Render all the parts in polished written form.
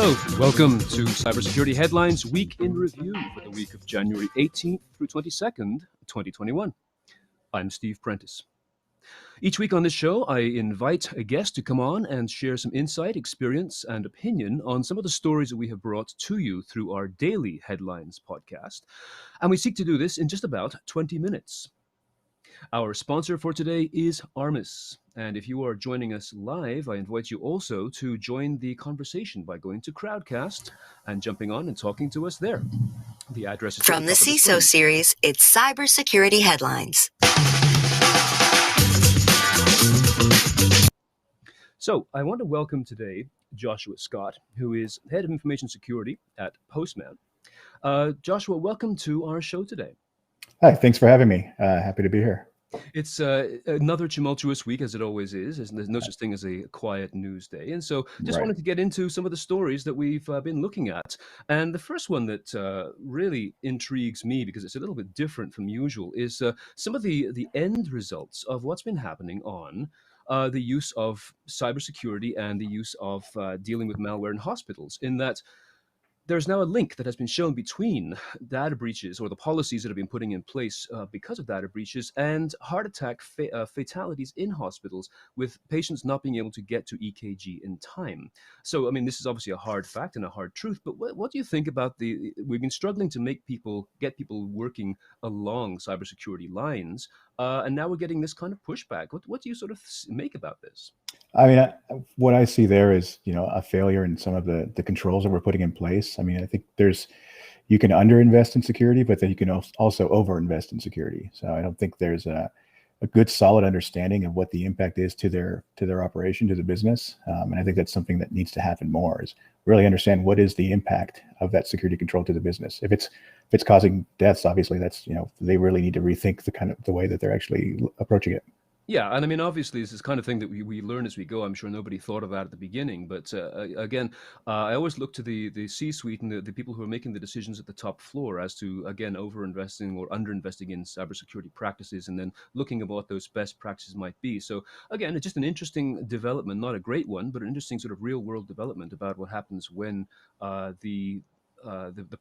Hello, welcome to Cybersecurity Headlines Week in Review for the week of January 18th through 22nd, 2021. I'm Steve Prentice. Each week on this show, I invite a guest to come on and share some insight, experience, and opinion on some of the stories that we have brought to you through our daily Headlines podcast. And we seek to do this in just about 20 minutes. Our sponsor for today is Armis. And if you are joining us live, I invite you also to join the conversation by going to Crowdcast and jumping on and talking to us there. The address is from the CISO series. It's Cybersecurity Headlines. So I want to welcome today Joshua Scott, who is Head of Information Security at Postman. Joshua, welcome to our show today. Hi, thanks for having me. Happy to be here. It's another tumultuous week, as it always is. There's no such thing as a quiet news day. And so just wanted to get into some of the stories that we've been looking at. And the first one that really intrigues me, because it's a little bit different from usual, is some of the end results of what's been happening on the use of cybersecurity and the use of dealing with malware in hospitals, in that there's now a link that has been shown between data breaches, or the policies that have been putting in place because of data breaches, and heart attack fatalities in hospitals, with patients not being able to get to EKG in time. So, I mean, this is obviously a hard fact and a hard truth, but what do you think about we've been struggling to get people working along cybersecurity lines, and now we're getting this kind of pushback. What do you sort of make about this? I mean, what I see there is, a failure in some of the controls that we're putting in place. I mean, I think you can underinvest in security, but then you can also overinvest in security. So I don't think there's a good solid understanding of what the impact is to their operation, to the business. And I think that's something that needs to happen more, is really understand what is the impact of that security control to the business. If it's causing deaths, obviously that's, they really need to rethink the way that they're actually approaching it. Yeah, and I mean, obviously, this is the kind of thing that we learn as we go. I'm sure nobody thought of that at the beginning. But again, I always look to the C-suite and the people who are making the decisions at the top floor as to, again, over-investing or under-investing in cybersecurity practices, and then looking at what those best practices might be. So again, it's just an interesting development, not a great one, but an interesting sort of real-world development about what happens when the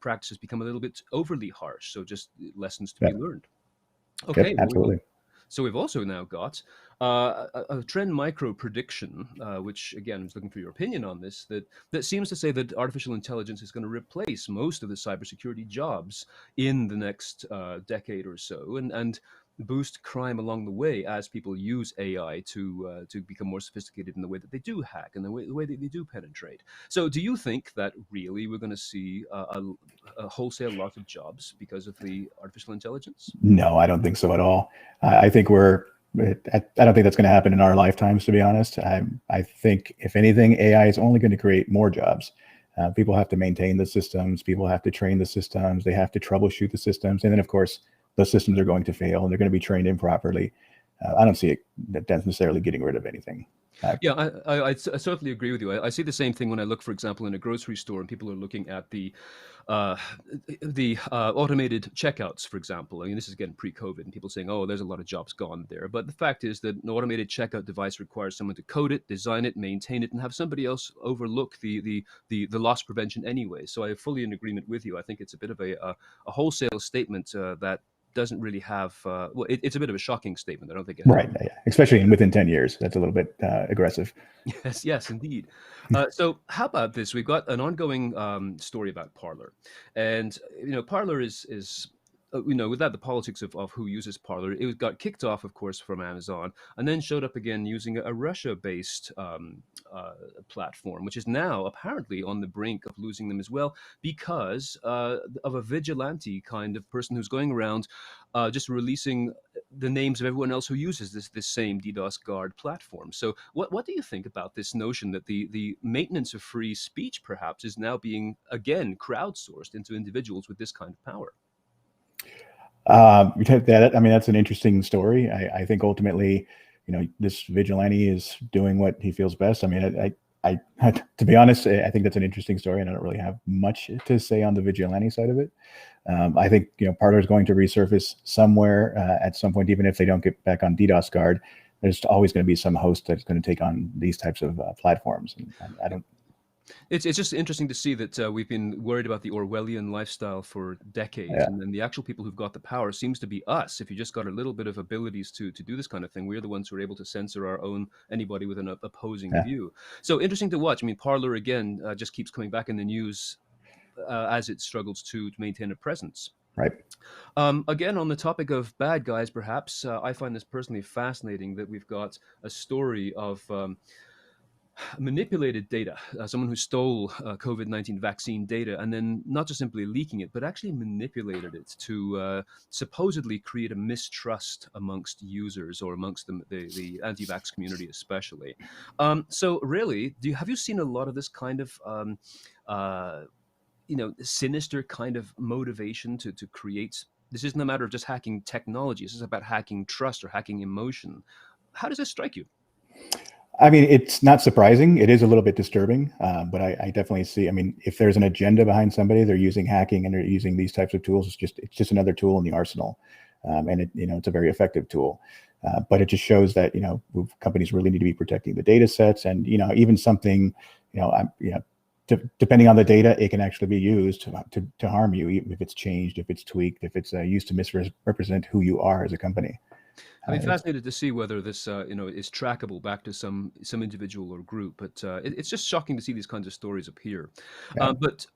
practices become a little bit overly harsh. So just lessons to be learned. Okay, yep, absolutely. So we've also now got a trend micro prediction, which, again, I was looking for your opinion on this, that seems to say that artificial intelligence is going to replace most of the cybersecurity jobs in the next decade or so, and boost crime along the way as people use AI to become more sophisticated in the way that they do hack and the way that they do penetrate. So do you think that really we're going to see a wholesale loss of jobs because of the artificial intelligence? No, I don't think so at all. I think I don't think that's going to happen in our lifetimes, to be honest. I think, if anything, AI is only going to create more jobs. People have to maintain the systems. People have to train the systems. They have to troubleshoot the systems. And then, of course, those systems are going to fail and they're going to be trained improperly. I don't see it necessarily getting rid of anything. Yeah, I certainly agree with you. I see the same thing when I look, for example, in a grocery store and people are looking at the automated checkouts, for example. I mean, this is again pre-COVID, and people saying, "Oh, there's a lot of jobs gone there." But the fact is that an automated checkout device requires someone to code it, design it, maintain it, and have somebody else overlook the loss prevention anyway. So I am fully in agreement with you. I think it's a bit of a wholesale statement that doesn't really have it's a bit of a shocking statement. I don't think right, especially within 10 years. That's a little bit aggressive. Yes, indeed. So how about this? We've got an ongoing story about Parler, and Parler is without the politics of who uses Parler, it got kicked off, of course, from Amazon, and then showed up again using a Russia-based platform, which is now apparently on the brink of losing them as well, because of a vigilante kind of person who's going around just releasing the names of everyone else who uses this same DDoS guard platform. So what do you think about this notion that the maintenance of free speech perhaps is now being, again, crowdsourced into individuals with this kind of power? I mean, that's an interesting story. I think ultimately, this vigilante is doing what he feels best. I mean, I to be honest, I think that's an interesting story, and I don't really have much to say on the vigilante side of it. I think Parler is going to resurface somewhere at some point, even if they don't get back on DDoS guard. There's always going to be some host that's going to take on these types of platforms, and I don't It's just interesting to see that we've been worried about the Orwellian lifestyle for decades, Yeah, and then the actual people who've got the power seems to be us. If you just got a little bit of abilities to do this kind of thing, we're the ones who are able to censor our own anybody with an opposing yeah, view. So interesting to watch. I mean, Parler again just keeps coming back in the news as it struggles to maintain a presence. right. Again, on the topic of bad guys, perhaps I find this personally fascinating that we've got a story of manipulated data, someone who stole COVID-19 vaccine data and then not just simply leaking it, but actually manipulated it to supposedly create a mistrust amongst users or amongst the anti-vax community, especially. So, really, have you seen a lot of this kind of uh, sinister kind of motivation to create? This isn't a matter of just hacking technology. This is about hacking trust or hacking emotion. How does this strike you? I mean, it's not surprising. It is a little bit disturbing, but I definitely see. I mean, if there's an agenda behind somebody, they're using hacking and they're using these types of tools. It's just another tool in the arsenal, and it's a very effective tool. But it just shows that companies really need to be protecting the data sets, and even something, depending on the data, it can actually be used to harm you, even if it's changed, if it's tweaked, if it's used to misrepresent who you are as a company. I've been It's fascinated to see whether this, is trackable back to some individual or group, but it's just shocking to see these kinds of stories appear. Yeah. But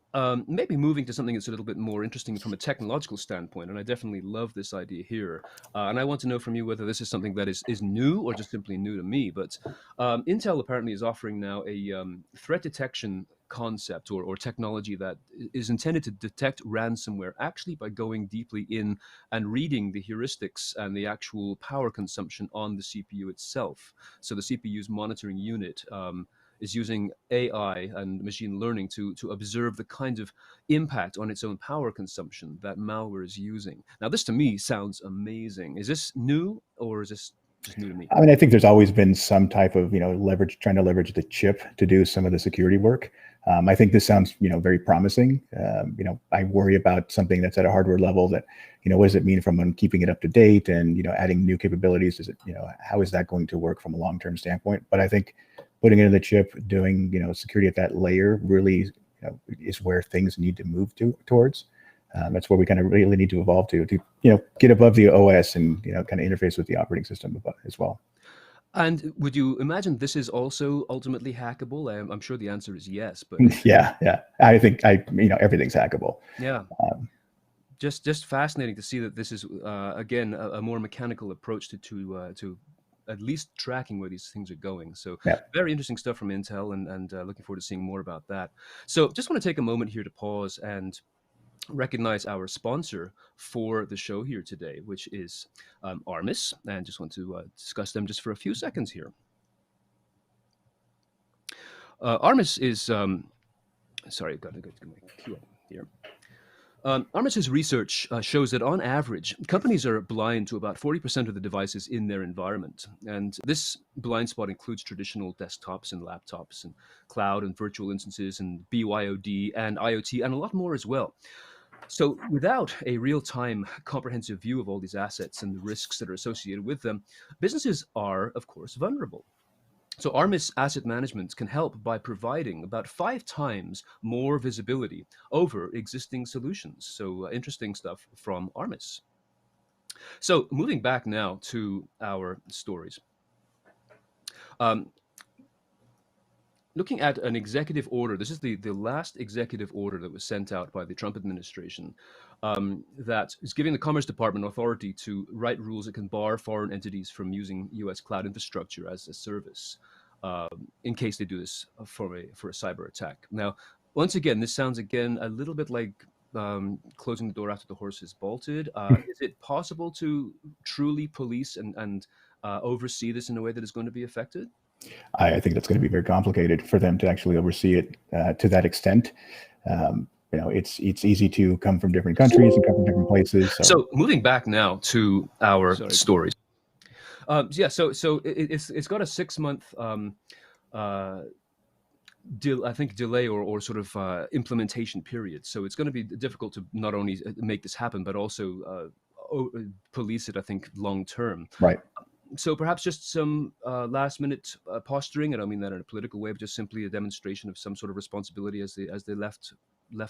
maybe moving to something that's a little bit more interesting from a technological standpoint, and I definitely love this idea here. And I want to know from you whether this is something that is new or just simply new to me. But Intel apparently is offering now a threat detection concept or technology that is intended to detect ransomware actually by going deeply in and reading the heuristics and the actual power consumption on the CPU itself. So the CPU's monitoring unit is using AI and machine learning to observe the kind of impact on its own power consumption that malware is using. Now, this to me sounds amazing. Is this new or is this just new to me? I mean, I think there's always been some type of, trying to leverage the chip to do some of the security work. I think this sounds, very promising. I worry about something that's at a hardware level that, what does it mean from keeping it up to date and, adding new capabilities? Is it, how is that going to work from a long-term standpoint? But I think putting it in the chip, doing, security at that layer really, is where things need to move towards. That's where we kind of really need to evolve to get above the OS and kind of interface with the operating system as well. And would you imagine this is also ultimately hackable? I'm sure the answer is yes, but Yeah. I think everything's hackable. yeah, Um, just fascinating to see that this is again a more mechanical approach to at least tracking where these things are going. So yeah. very interesting stuff from Intel, and looking forward to seeing more about that. So just want to take a moment here to pause and recognize our sponsor for the show here today, which is Armis, and just want to discuss them just for a few seconds here. Armis is sorry, I've got to get my cue up here. Armis's research shows that on average, companies are blind to about 40% of the devices in their environment. And this blind spot includes traditional desktops and laptops and cloud and virtual instances and BYOD and IoT and a lot more as well. So, without a real time comprehensive view of all these assets and the risks that are associated with them, businesses are, of course, vulnerable. So Armis Asset Management can help by providing about 5 times more visibility over existing solutions. So interesting stuff from Armis. So moving back now to our stories. Um, Looking at an executive order, this is the last executive order that was sent out by the Trump administration that is giving the Commerce Department authority to write rules that can bar foreign entities from using U.S. cloud infrastructure as a service in case they do this for a cyber attack. Now, once again, this sounds again a little bit like closing the door after the horse is bolted. Is it possible to truly police and oversee this in a way that is going to be effective? I think that's going to be very complicated for them to actually oversee it to that extent. It's easy to come from different countries and come from different places. So moving back now to our stories. It's got a 6 month I think delay or sort of implementation period. So it's going to be difficult to not only make this happen but also police it, I think, long term. Right. So perhaps just some last minute posturing. I don't mean that in a political way, but just simply a demonstration of some sort of responsibility as they left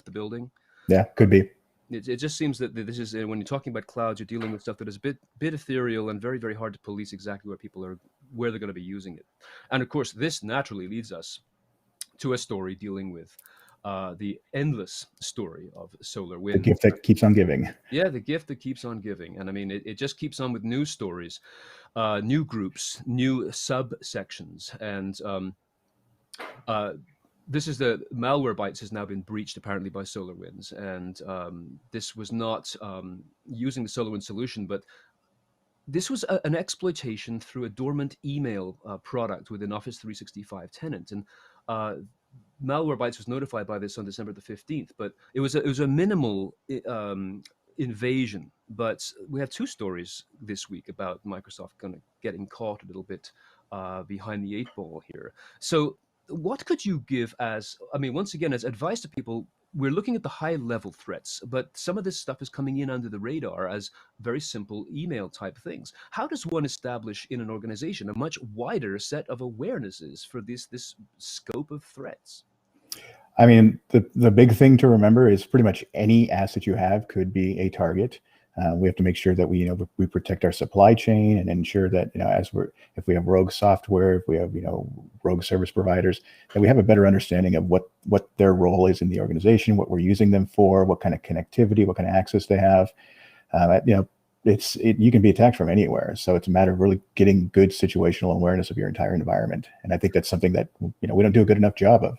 the building. Yeah, could be. It just seems that this is when you're talking about clouds, you're dealing with stuff that is a bit ethereal and very very hard to police exactly where they're going to be using it. And of course, this naturally leads us to a story dealing with the endless story of solar The wind. gift that keeps on giving. Yeah, the gift that keeps on giving. And I mean, it just keeps on with news stories, new groups, new subsections. And uh, this is the MalwareBytes has now been breached apparently by SolarWinds. And this was not using the SolarWinds solution, but this was an exploitation through a dormant email product within Office 365 tenant. And uh, Malwarebytes was notified by this on December the 15th, but it was a minimal invasion. But we have two stories this week about Microsoft kind of getting caught a little bit behind the eight ball here. So, what could you give as, I mean, once again, as advice to people? We're looking at the high level threats, but some of this stuff is coming in under the radar as very simple email type things. How does one establish in an organization a much wider set of awarenesses for this scope of threats? I mean, the big thing to remember is pretty much any asset you have could be a target. We have to make sure that we protect our supply chain and ensure that if we have rogue software, if we have rogue service providers, that we have a better understanding of what their role is in the organization, what we're using them for, what kind of connectivity, what kind of access they have. You can be attacked from anywhere, so it's a matter of really getting good situational awareness of your entire environment. And I think that's something that we don't do a good enough job of.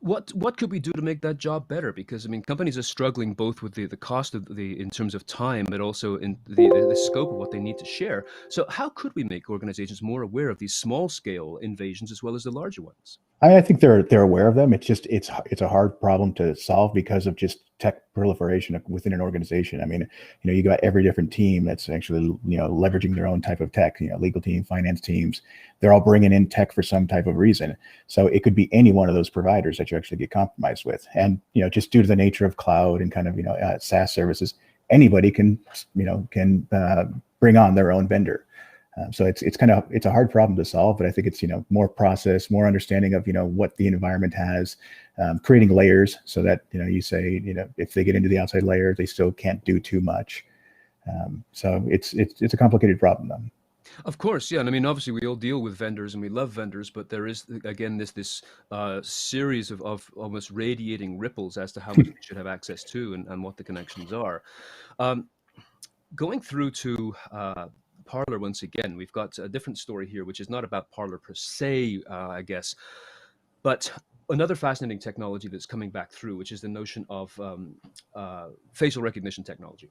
What could we do to make that job better? Because I mean, companies are struggling both with the cost of the in terms of time, but also in the scope of what they need to share. So how could we make organizations more aware of these small scale invasions as well as the larger ones? I think they're aware of them. It's a hard problem to solve because of just tech proliferation within an organization. I mean, you got every different team that's actually leveraging their own type of tech. Legal team, finance teams, they're all bringing in tech for some type of reason. So it could be any one of those providers that you actually get compromised with. And just due to the nature of cloud and kind of SaaS services, anybody can bring on their own vendor. So it's a hard problem to solve, but I think it's more process, more understanding of what the environment has, creating layers so that you say if they get into the outside layer, they still can't do too much. So it's a complicated problem though. Of course, yeah. And I mean, obviously, we all deal with vendors and we love vendors, but there is again this series of almost radiating ripples as to how much we should have access to and what the connections are. Um, Going through to Parler once again, we've got a different story here, which is not about Parler per se, I guess, but another fascinating technology that's coming back through, which is the notion of facial recognition technology.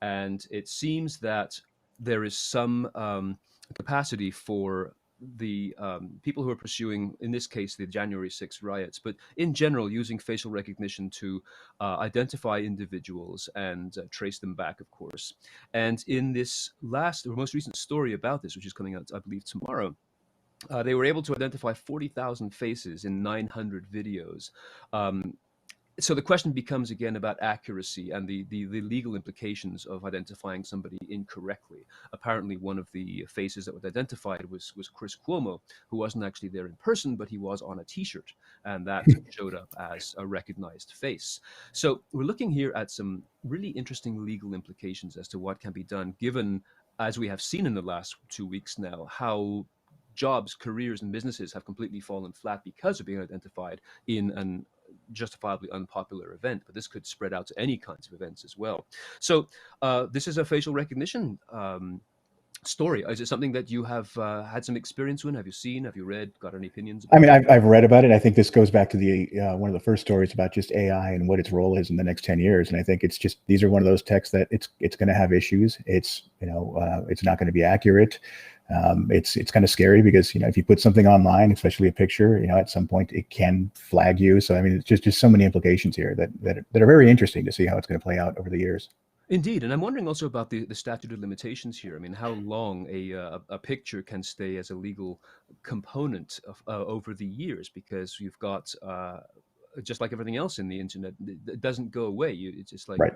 And it seems that there is some capacity for the people who are pursuing, in this case, the January 6th riots, but in general, using facial recognition to identify individuals and trace them back, of course. And in this last or most recent story about this, which is coming out, I believe, tomorrow, they were able to identify 40,000 faces in 900 videos. Um, so the question becomes again about accuracy and the legal implications of identifying somebody incorrectly. Apparently, one of the faces that was identified was Chris Cuomo, who wasn't actually there in person, but he was on a T-shirt, and that showed up as a recognized face. So we're looking here at some really interesting legal implications as to what can be done, given, as we have seen in the last 2 weeks now, how jobs, careers, and businesses have completely fallen flat because of being identified in an justifiably unpopular event, but this could spread out to any kinds of events as well. So this is a facial recognition story. Is it something that you have had some experience with? Have you seen? Have you read? Got any opinions I about mean, it? I've read about it. I think this goes back to the one of the first stories about just AI and what its role is in the next 10 years. And I think these are one of those techs that it's going to have issues. It's not going to be accurate. It's kind of scary because if you put something online, especially a picture, at some point it can flag you. So I mean, it's just so many implications here that are very interesting to see how it's going to play out over the years. Indeed, and I'm wondering also about the statute of limitations here. I mean, how long a picture can stay as a legal component over the years, because you've got just like everything else in the internet, it doesn't go away. It's just like Right.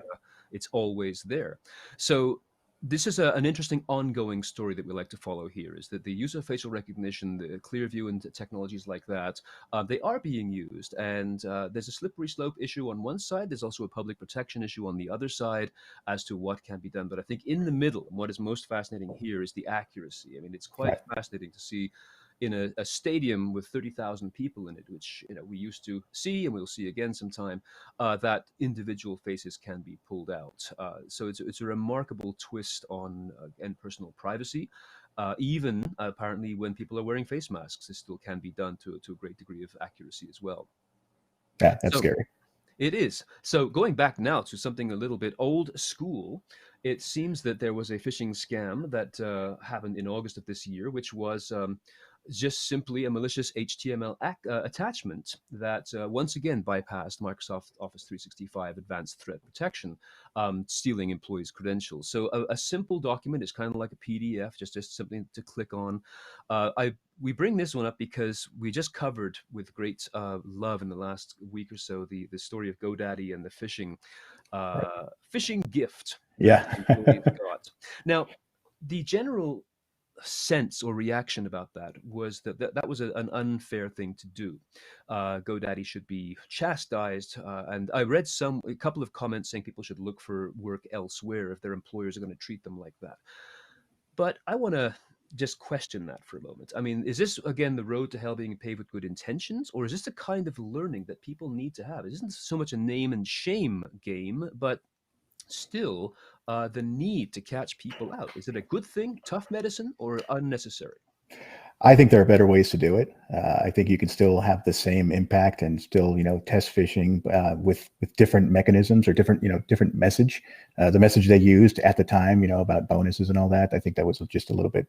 it's always there. So This is an interesting ongoing story that we like to follow here, is that the use of facial recognition, the clear view and technologies like that, they are being used. And there's a slippery slope issue on one side. There's also a public protection issue on the other side as to what can be done. But I think in the middle, and what is most fascinating here is the accuracy. I mean, it's quite Right. fascinating to see in a stadium with 30,000 people in it, which we used to see and we'll see again sometime, that individual faces can be pulled out. So it's a remarkable twist on and personal privacy. Even apparently when people are wearing face masks, this still can be done to a great degree of accuracy as well. Yeah, that's So scary. it is. So going back now to something a little bit old school, it seems that there was a phishing scam that happened in August of this year, which was just simply a malicious HTML attachment that once again bypassed Microsoft Office 365 Advanced Threat Protection, stealing employees' credentials. So a simple document is kind of like a PDF, just something to click on. We bring this one up because we just covered with great love in the last week or so the story of GoDaddy and the Right. phishing gift that Yeah. employees got. Now, the general sense or reaction about that was that was an unfair thing to do. GoDaddy should be chastised, and I read a couple of comments saying people should look for work elsewhere if their employers are going to treat them like that. But I want to just question that for a moment. I mean, is this again the road to hell being paved with good intentions, or is this the kind of learning that people need to have? It isn't so much a name and shame game, but still the need to catch people out. Is it a good thing, tough medicine, or unnecessary? I think there are better ways to do it. I think you can still have the same impact and still, test phishing with different mechanisms or different message. The message they used at the time, about bonuses and all that, I think that was just a little bit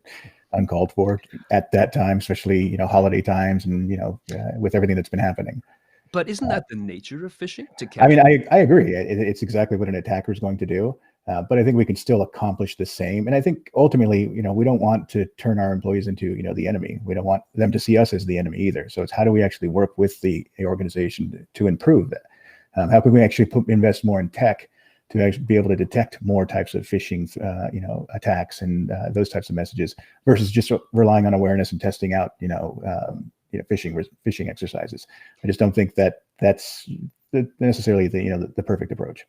uncalled for at that time, especially holiday times and with everything that's been happening. But isn't that the nature of phishing? To I catch mean, I agree. It's exactly what an attacker is going to do. But I think we can still accomplish the same. And I think ultimately, we don't want to turn our employees into, the enemy. We don't want them to see us as the enemy either. So it's how do we actually work with the organization to improve that? How can we actually invest more in tech to actually be able to detect more types of phishing, attacks and those types of messages versus just relying on awareness and testing out, phishing exercises. I just don't think that that's necessarily the perfect approach.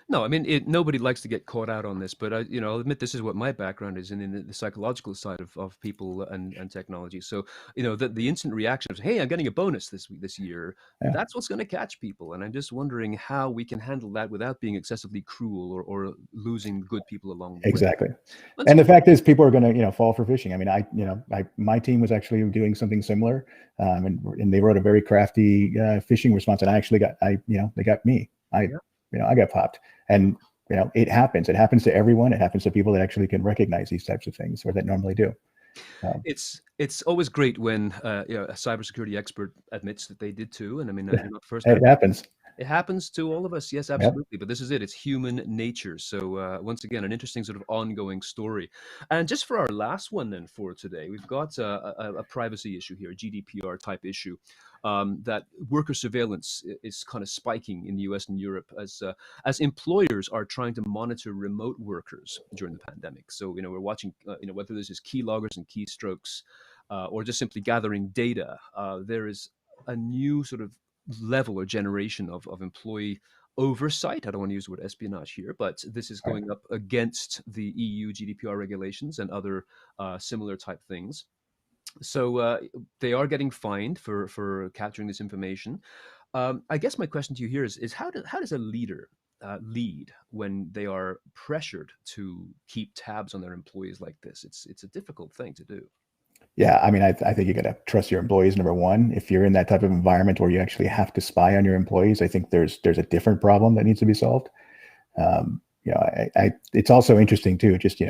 No, I mean, nobody likes to get caught out on this, but I'll admit this is what my background is in the psychological side of people and technology. So, the instant reaction of, hey, I'm getting a bonus this year, Yeah. that's what's going to catch people. And I'm just wondering how we can handle that without being excessively cruel or losing good people along the way. Exactly. Let's And the fact is people are going to, fall for phishing. I mean, my team was actually doing something similar. And they wrote a very crafty phishing response. And I actually they got me. I got popped. And, it happens. It happens to everyone. It happens to people that actually can recognize these types of things or that normally do. It's always great when a cybersecurity expert admits that they did too. And I mean, you're not the first It time. happens. It happens to all of us. Yes, Yep. absolutely. But this is it. It's human nature. So once again, an interesting sort of ongoing story. And just for our last one then for today, we've got a privacy issue here, a GDPR type issue, that worker surveillance is kind of spiking in the US and Europe as employers are trying to monitor remote workers during the pandemic. So, we're watching, whether this is keyloggers and keystrokes or just simply gathering data, there is a new sort of level or generation of employee oversight. I don't want to use the word espionage here, but this is Right. going up against the EU GDPR regulations and other similar type things. So they are getting fined for capturing this information. I guess my question to you here is how does a leader lead when they are pressured to keep tabs on their employees like this? It's a difficult thing to do. Yeah, I mean, I think you got to trust your employees. Number one, if you're in that type of environment where you actually have to spy on your employees, I think there's a different problem that needs to be solved. It's also interesting too. Just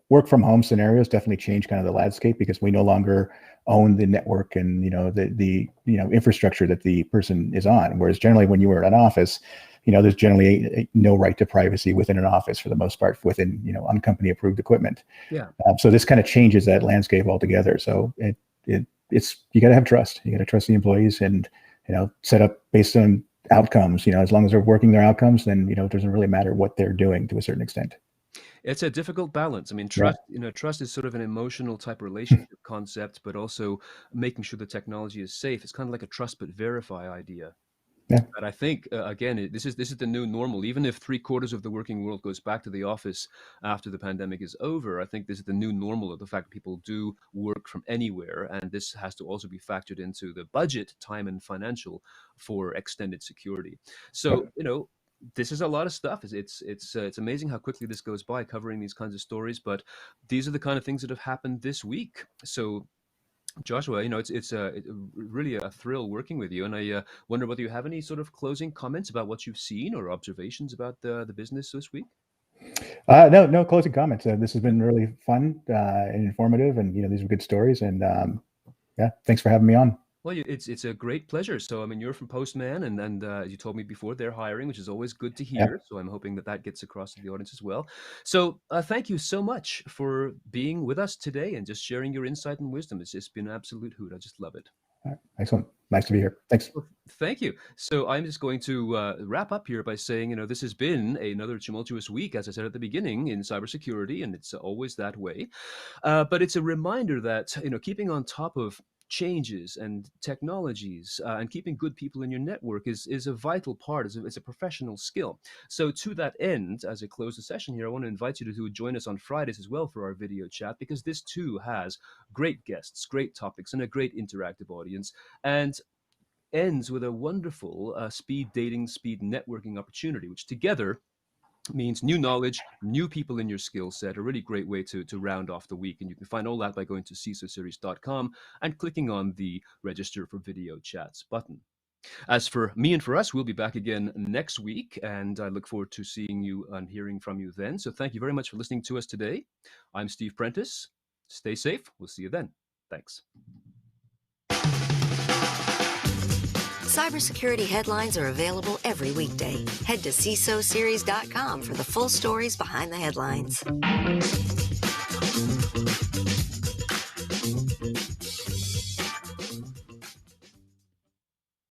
work from home scenarios definitely change kind of the landscape because we no longer own the network and the infrastructure that the person is on. Whereas generally, when you were in an office, there's generally no right to privacy within an office for the most part within on company approved equipment. Yeah. So this kind of changes that landscape altogether. So it's you got to have trust. You got to trust the employees and set up based on outcomes. As long as they're working their outcomes, then it doesn't really matter what they're doing to a certain extent. It's a difficult balance. I mean, Yeah. trust is sort of an emotional type relationship concept, but also making sure the technology is safe. It's kind of like a trust but verify idea. Yeah. But I think again, this is the new normal. Even if three-quarters of the working world goes back to the office after the pandemic is over, I think this is the new normal of the fact that people do work from anywhere, and this has to also be factored into the budget, time, and financial for extended security. So Yep. this is a lot of stuff. It's amazing how quickly this goes by covering these kinds of stories. But these are the kind of things that have happened this week. So Joshua, it's really a thrill working with you, and I wonder whether you have any sort of closing comments about what you've seen or observations about the business this week. No closing comments. This has been really fun and informative, and these are good stories. And yeah, thanks for having me on. Well, it's a great pleasure. So, I mean, you're from Postman, and you told me before they're hiring, which is always good to Yeah. hear. So, I'm hoping that that gets across to the audience as well. So, thank you so much for being with us today and just sharing your insight and wisdom. It's just been an absolute hoot. I just love it. All right. Excellent. Nice to be here. Thanks. Well, thank you. So I'm just going to wrap up here by saying, this has been another tumultuous week, as I said at the beginning, in cybersecurity, and it's always that way. But it's a reminder that, keeping on top of changes and technologies and keeping good people in your network is a vital part, is a professional skill. So to that end, as I close the session here, I want to invite you to join us on Fridays as well for our video chat, because this too has great guests, great topics, and a great interactive audience. And ends with a wonderful speed dating, speed networking opportunity, which together means new knowledge, new people in your skill set, a really great way to round off the week. And you can find all that by going to CISOseries.com and clicking on the register for video chats button. As for me and for us, we'll be back again next week, and I look forward to seeing you and hearing from you then. So thank you very much for listening to us today. I'm Steve Prentice. Stay safe. We'll see you then. Thanks. Cybersecurity headlines are available every weekday. Head to CISOseries.com for the full stories behind the headlines.